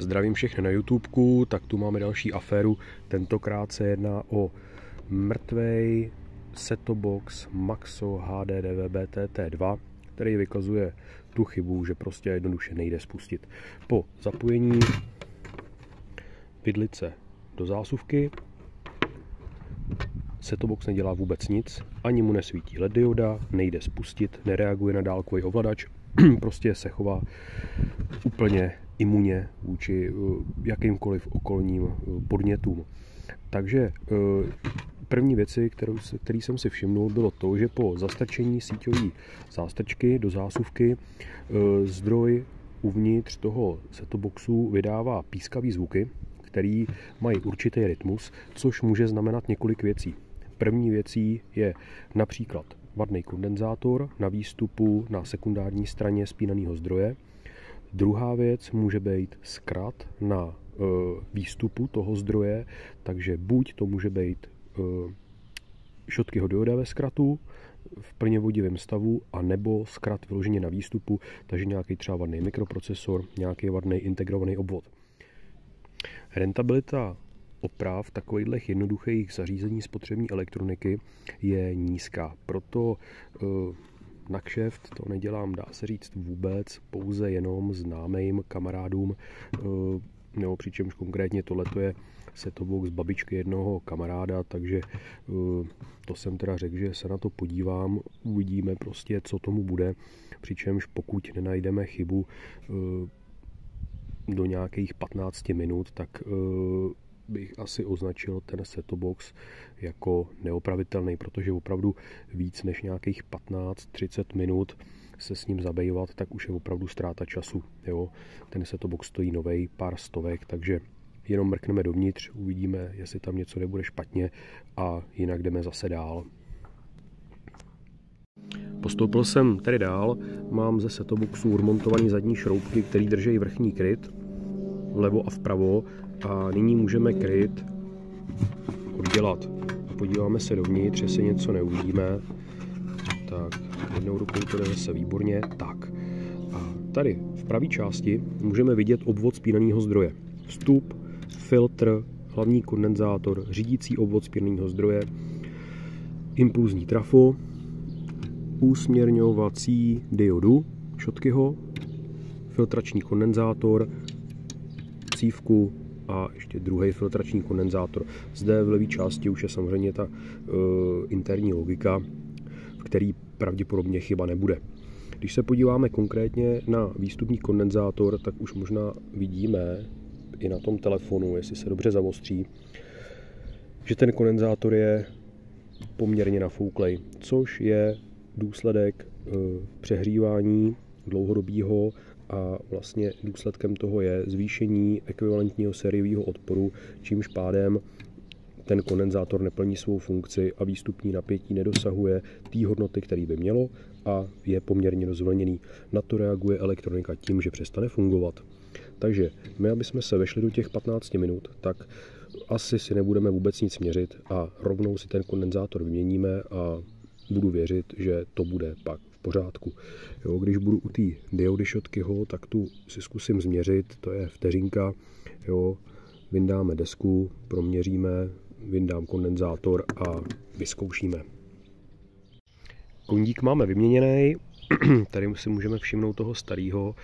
Zdravím všechny na YouTubeku, tak tu máme další aféru. Tentokrát se jedná o mrtvej set-top box Maxo HD DVB-TT2, který vykazuje tu chybu, že prostě jednoduše nejde spustit. Po zapojení vidlice do zásuvky set-top box nedělá vůbec nic, ani mu nesvítí LED dioda, nejde spustit, nereaguje na dálkový ovladač, prostě se chová úplně imunně vůči jakýmkoliv okolním podnětům. Takže první věci, který jsem si všimnul, bylo to, že po zastrčení síťové zástrčky do zásuvky zdroj uvnitř toho set-top boxu vydává pískavý zvuky, který mají určitý rytmus, což může znamenat několik věcí. První věcí je například vadný kondenzátor na výstupu na sekundární straně spínaného zdroje. Druhá věc může být zkrat na výstupu toho zdroje, takže buď to může být Schottkyho dioda ve zkratu v plně vodivém stavu, anebo zkrat vyloženě na výstupu, takže nějaký třeba vadný mikroprocesor, nějaký vadný integrovaný obvod. Rentabilita oprav takových jednoduchých zařízení spotřební elektroniky je nízká, proto na kšeft to nedělám, dá se říct, vůbec, pouze jenom známým kamarádům, nebo přičemž konkrétně tohleto je set-top box babičky jednoho kamaráda, takže to jsem teda řekl, že se na to podívám, uvidíme prostě, co tomu bude, přičemž pokud nenajdeme chybu do nějakých 15 minut, tak bych asi označil ten set-top box jako neopravitelný, protože opravdu víc než nějakých 15-30 minut se s ním zabývat, tak už je opravdu ztráta času. Jo? Ten set-top box stojí novej, pár stovek, takže jenom mrkneme dovnitř, uvidíme, jestli tam něco nebude špatně a jinak jdeme zase dál. Postoupil jsem tedy dál, mám ze set-top boxu remontovaný zadní šroubky, které drží vrchní kryt vlevo a vpravo a nyní můžeme kryt oddělat. Podíváme se dovnitř, jestli něco neuvidíme. Tak, jednou rukou to jde zase výborně. Tak, a tady v pravé části můžeme vidět obvod spínaného zdroje. Vstup, filtr, hlavní kondenzátor, řídící obvod spínaného zdroje, impulzní trafo, usměrňovací diodu Schottkyho, filtrační kondenzátor, cívku a ještě druhý filtrační kondenzátor. Zde v levé části už je samozřejmě ta interní logika, v který pravděpodobně chyba nebude. Když se podíváme konkrétně na výstupní kondenzátor, tak už možná vidíme i na tom telefonu, jestli se dobře zaostří, že ten kondenzátor je poměrně nafouklej, což je důsledek přehřívání dlouhodobého a vlastně důsledkem toho je zvýšení ekvivalentního sériového odporu, čímž pádem ten kondenzátor neplní svou funkci a výstupní napětí nedosahuje té hodnoty, který by mělo a je poměrně rozvlněný. Na to reaguje elektronika tím, že přestane fungovat. Takže my, aby jsme se vešli do těch 15 minut, tak asi si nebudeme vůbec nic měřit a rovnou si ten kondenzátor vyměníme a budu věřit, že to bude pak v pořádku. Jo, když budu u té diody Schottkyho, tak tu si zkusím změřit, to je vteřinka, jo, vyndáme desku, proměříme, vyndám kondenzátor a vyzkoušíme. Kondík máme vyměněný, tady si můžeme všimnout toho starého,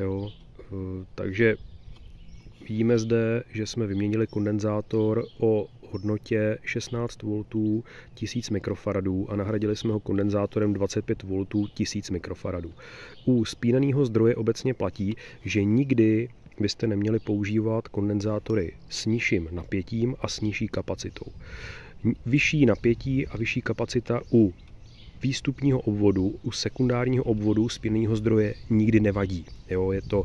jo, takže vidíme zde, že jsme vyměnili kondenzátor o hodnotě 16 V 1000 mikrofaradů a nahradili jsme ho kondenzátorem 25 V 1000 mikrofaradů. U spínaného zdroje obecně platí, že nikdy byste neměli používat kondenzátory s nižším napětím a s nižší kapacitou. Vyšší napětí a vyšší kapacita u výstupního obvodu, u sekundárního obvodu spínaného zdroje nikdy nevadí. Jo, je to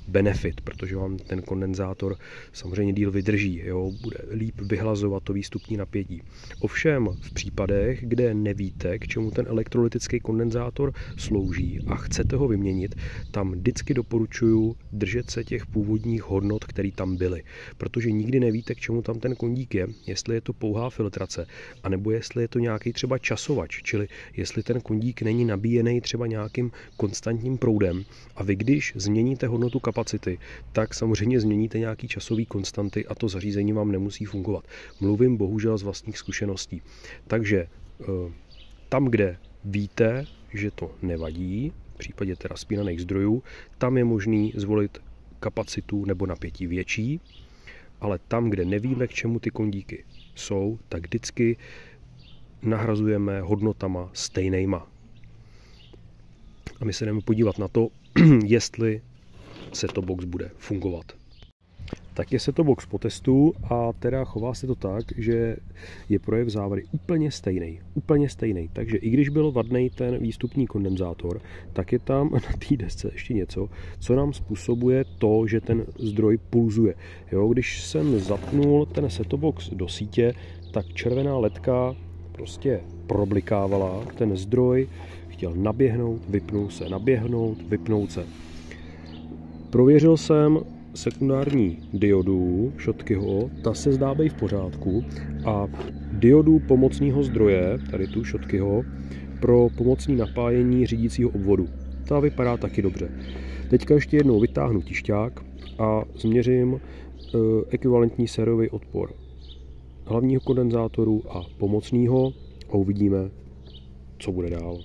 benefit, protože vám ten kondenzátor samozřejmě díl vydrží, jo, bude líp vyhlazovat to výstupní napětí. Ovšem v případech, kde nevíte, k čemu ten elektrolytický kondenzátor slouží a chcete ho vyměnit, tam vždycky doporučuji držet se těch původních hodnot, které tam byly, protože nikdy nevíte, k čemu tam ten kondík je, jestli je to pouhá filtrace, anebo jestli je to nějaký třeba časovač, čili jestli ten kondík není nabíjený třeba nějakým konstantním proudem. A vy, když změníte hodnotu kapacity, tak samozřejmě změníte nějaký časový konstanty a to zařízení vám nemusí fungovat. Mluvím bohužel z vlastních zkušeností. Takže tam, kde víte, že to nevadí, v případě teda spínaných zdrojů, tam je možný zvolit kapacitu nebo napětí větší, ale tam, kde nevíme, k čemu ty kondíky jsou, tak vždycky nahrazujeme hodnotama stejnejma. A my se jdeme podívat na to, jestli set-top box bude fungovat. Tak je set-top box po testu a teda chová se to tak, že je projev závady úplně stejný. Takže i když byl vadný ten výstupní kondenzátor, tak je tam na té desce ještě něco, co nám způsobuje to, že ten zdroj pulzuje. Jo, když jsem zapnul ten set-top box do sítě, tak červená ledka prostě problikávala, ten zdroj chtěl naběhnout, vypnul se, naběhnout, vypnout se. Prověřil jsem sekundární diodu Schottkyho, ta se zdá být v pořádku a diodu pomocného zdroje, tady tu Schottkyho, pro pomocné napájení řídícího obvodu. Ta vypadá taky dobře. Teďka ještě jednou vytáhnu tišťák a změřím ekvivalentní sériový odpor hlavního kondenzátoru a pomocného a uvidíme, co bude dál.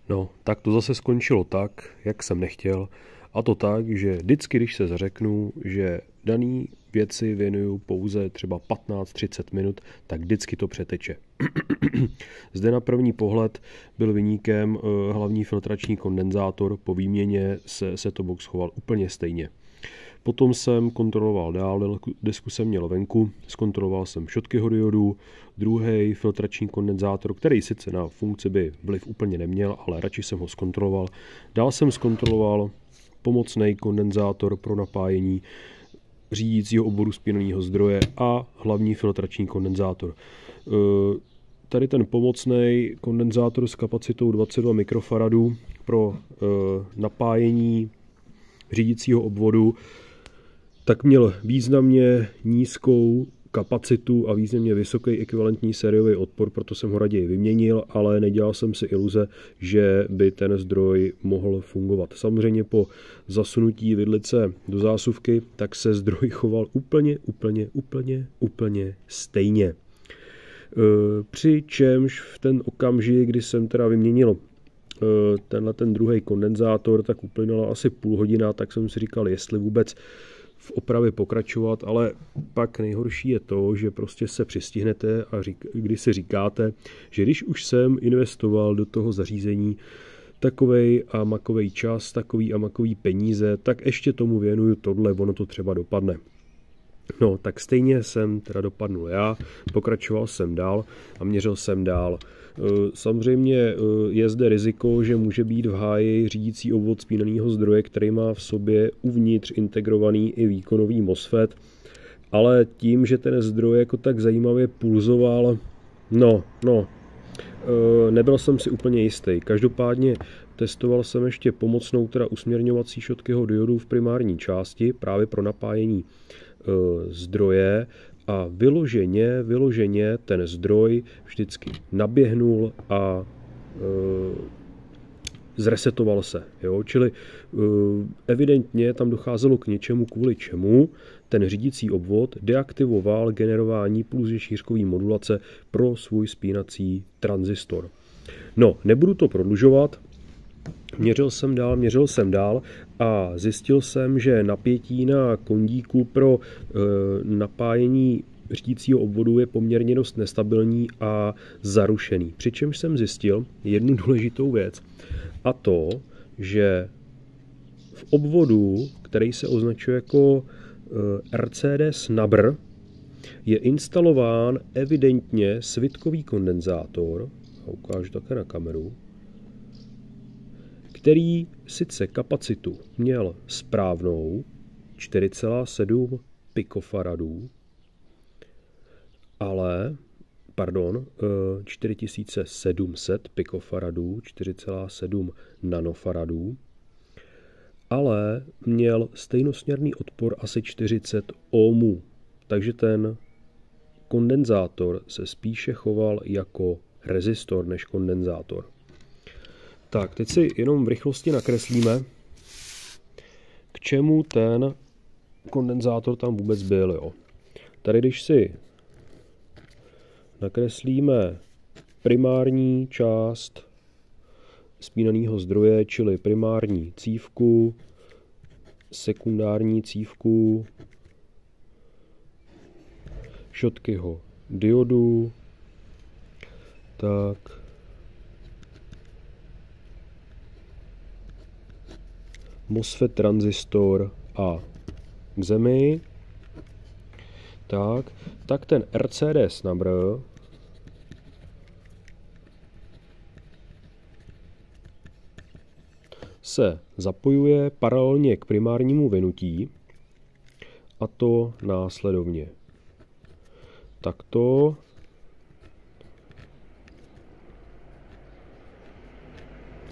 No, tak to zase skončilo tak, jak jsem nechtěl. A to tak, že vždycky, když se zařeknu, že dané věci věnuju pouze třeba 15-30 minut, tak vždycky to přeteče. Zde na první pohled byl viníkem hlavní filtrační kondenzátor, po výměně se set-top box choval úplně stejně. Potom jsem kontroloval dál, desku jsem měl venku, zkontroloval jsem Schottkyho diodu, druhý filtrační kondenzátor, který sice na funkci by vliv úplně neměl, ale radši jsem ho zkontroloval. Dál jsem zkontroloval pomocný kondenzátor pro napájení řídícího obvodu spínaného zdroje a hlavní filtrační kondenzátor. Tady ten pomocný kondenzátor s kapacitou 22 mikrofaradů pro napájení řídícího obvodu tak měl významně nízkou kapacitu a významně vysoký ekvivalentní sériový odpor, proto jsem ho raději vyměnil, ale nedělal jsem si iluze, že by ten zdroj mohl fungovat. Samozřejmě po zasunutí vidlice do zásuvky, tak se zdroj choval úplně stejně. Přičemž v ten okamžik, kdy jsem teda vyměnil ten druhý kondenzátor, tak uplynula asi půl hodina, tak jsem si říkal, jestli vůbec v opravě pokračovat, ale pak nejhorší je to, že prostě se přistihnete a když si říkáte, že když už jsem investoval do toho zařízení takovej a makovej čas, takový a makový peníze, tak ještě tomu věnuju tohle, ono to třeba dopadne. No, tak stejně jsem teda dopadnul já, pokračoval jsem dál a měřil jsem dál. Samozřejmě je zde riziko, že může být v háji řídící obvod spínaného zdroje, který má v sobě uvnitř integrovaný i výkonový MOSFET, ale tím, že ten zdroj jako tak zajímavě pulzoval, nebyl jsem si úplně jistý. Každopádně testoval jsem ještě pomocnou teda usměrňovací Schottkyho diodu v primární části právě pro napájení zdroje a vyloženě ten zdroj vždycky naběhnul a zresetoval se. Jo? Čili evidentně tam docházelo k něčemu, kvůli čemu ten řídící obvod deaktivoval generování pulzně šířkové modulace pro svůj spínací tranzistor. No, nebudu to prodlužovat. Měřil jsem dál a zjistil jsem, že napětí na kondíku pro napájení řídícího obvodu je poměrně dost nestabilní a zarušený. Přičemž jsem zjistil jednu důležitou věc, a to, že v obvodu, který se označuje jako RCD snubber, je instalován evidentně svitkový kondenzátor, a ukážu také na kameru, který sice kapacitu měl správnou 4,7 pikofaradů, 4700 pikofaradů, 4,7 nanofaradů, ale měl stejnosměrný odpor asi 40 ohmů, takže ten kondenzátor se spíše choval jako rezistor než kondenzátor. Tak, teď si jenom v rychlosti nakreslíme, k čemu ten kondenzátor tam vůbec byl. Jo. Tady, když si nakreslíme primární část spínaného zdroje, čili primární cívku, sekundární cívku, Schottkyho diodu, tak MOSFET tranzistor a k zemi, tak ten RCD snubber se zapojuje paralelně k primárnímu vynutí, a to následovně. Takto.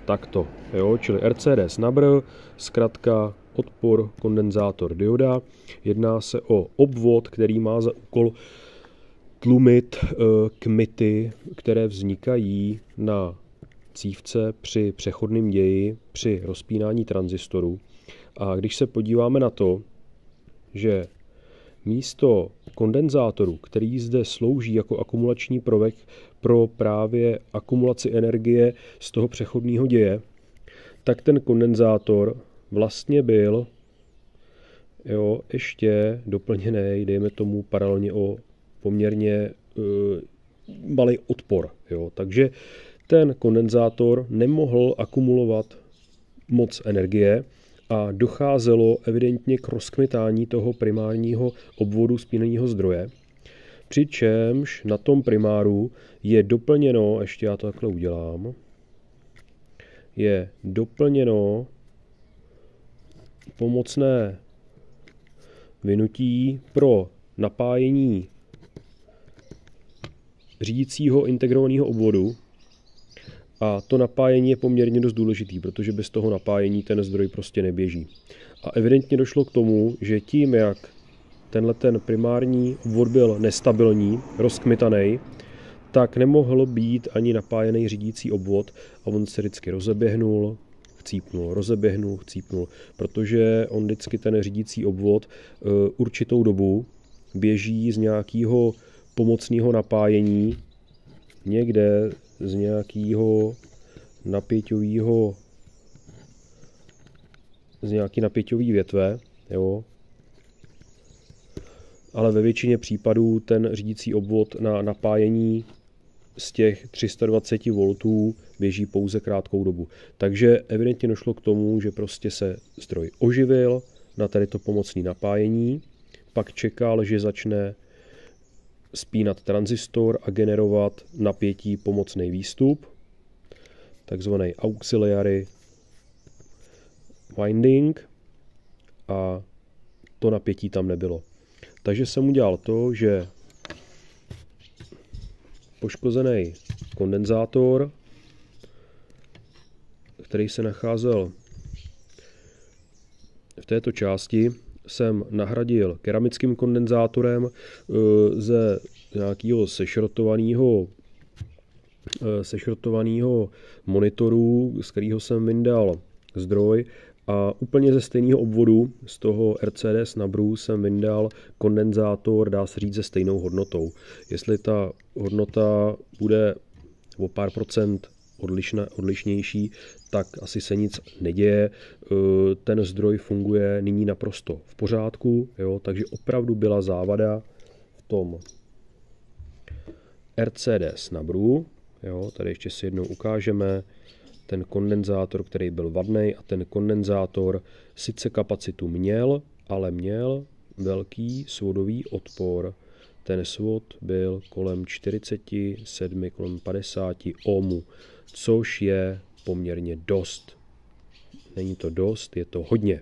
Takto, jo, čili RCD snubber, zkratka odpor, kondenzátor, dioda. Jedná se o obvod, který má za úkol tlumit kmity, které vznikají na cívce při přechodném ději, při rozpínání tranzistoru. A když se podíváme na to, že místo kondenzátoru, který zde slouží jako akumulační prvek pro právě akumulaci energie z toho přechodného děje, tak ten kondenzátor vlastně byl ještě doplněný, dejme tomu paralelně o poměrně malý odpor. Jo. Takže ten kondenzátor nemohl akumulovat moc energie a docházelo evidentně k rozkmitání toho primárního obvodu spínaného zdroje. Přičemž na tom primáru je doplněno, ještě já to takhle udělám, je doplněno pomocné vynutí pro napájení řídícího integrovaného obvodu. A to napájení je poměrně dost důležitý, protože bez toho napájení ten zdroj prostě neběží. A evidentně došlo k tomu, že tím, jak ten primární obvod byl nestabilní, rozkmitaný, tak nemohl být ani napájený řídící obvod a on se vždycky rozeběhnul, chcípnul, protože on vždycky ten řídící obvod určitou dobu běží z nějakého pomocného napájení, někde z nějakého napěťového, z nějaký napěťový větve, jo. Ale ve většině případů ten řídící obvod na napájení z těch 320 V běží pouze krátkou dobu. Takže evidentně došlo k tomu, že prostě se zdroj oživil na tady to pomocné napájení, pak čekal, že začne spínat tranzistor a generovat napětí pomocný výstup, takzvaný auxiliary winding, a to napětí tam nebylo. Takže jsem udělal to, že poškozený kondenzátor, který se nacházel v této části, jsem nahradil keramickým kondenzátorem ze nějakého sešrotovaného monitoru, z kterého jsem vyndal zdroj, a úplně ze stejného obvodu, z toho RCD snubberu, jsem vyndal kondenzátor, dá se říct, se stejnou hodnotou. Jestli ta hodnota bude o pár procent odlišnější, tak asi se nic neděje. Ten zdroj funguje nyní naprosto v pořádku, jo, takže opravdu byla závada v tom RCD snubberu. Jo, tady ještě si jednou ukážeme ten kondenzátor, který byl vadný, a ten kondenzátor sice kapacitu měl, ale měl velký svodový odpor. Ten svod byl kolem 47, kolem 50 ohmů, což je poměrně dost. Není to dost, je to hodně.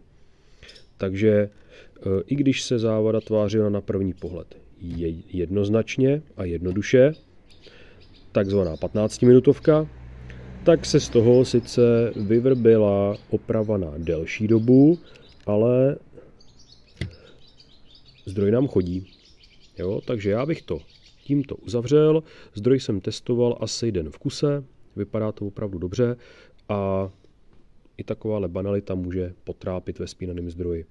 Takže i když se závada tvářila na první pohled jednoznačně a jednoduše, takzvaná 15minutovka, tak se z toho sice vyvrbila oprava na delší dobu, ale zdroj nám chodí. Jo, takže já bych to tím to uzavřel. Zdroj jsem testoval asi den v kuse, vypadá to opravdu dobře a i takováhle banalita může potrápit ve spínaném zdroji.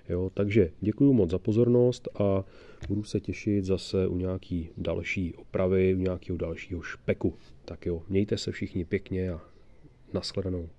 Jo, takže děkuji moc za pozornost a budu se těšit zase u nějaký další opravy, u nějakého dalšího špeku. Tak jo, mějte se všichni pěkně a nashledanou.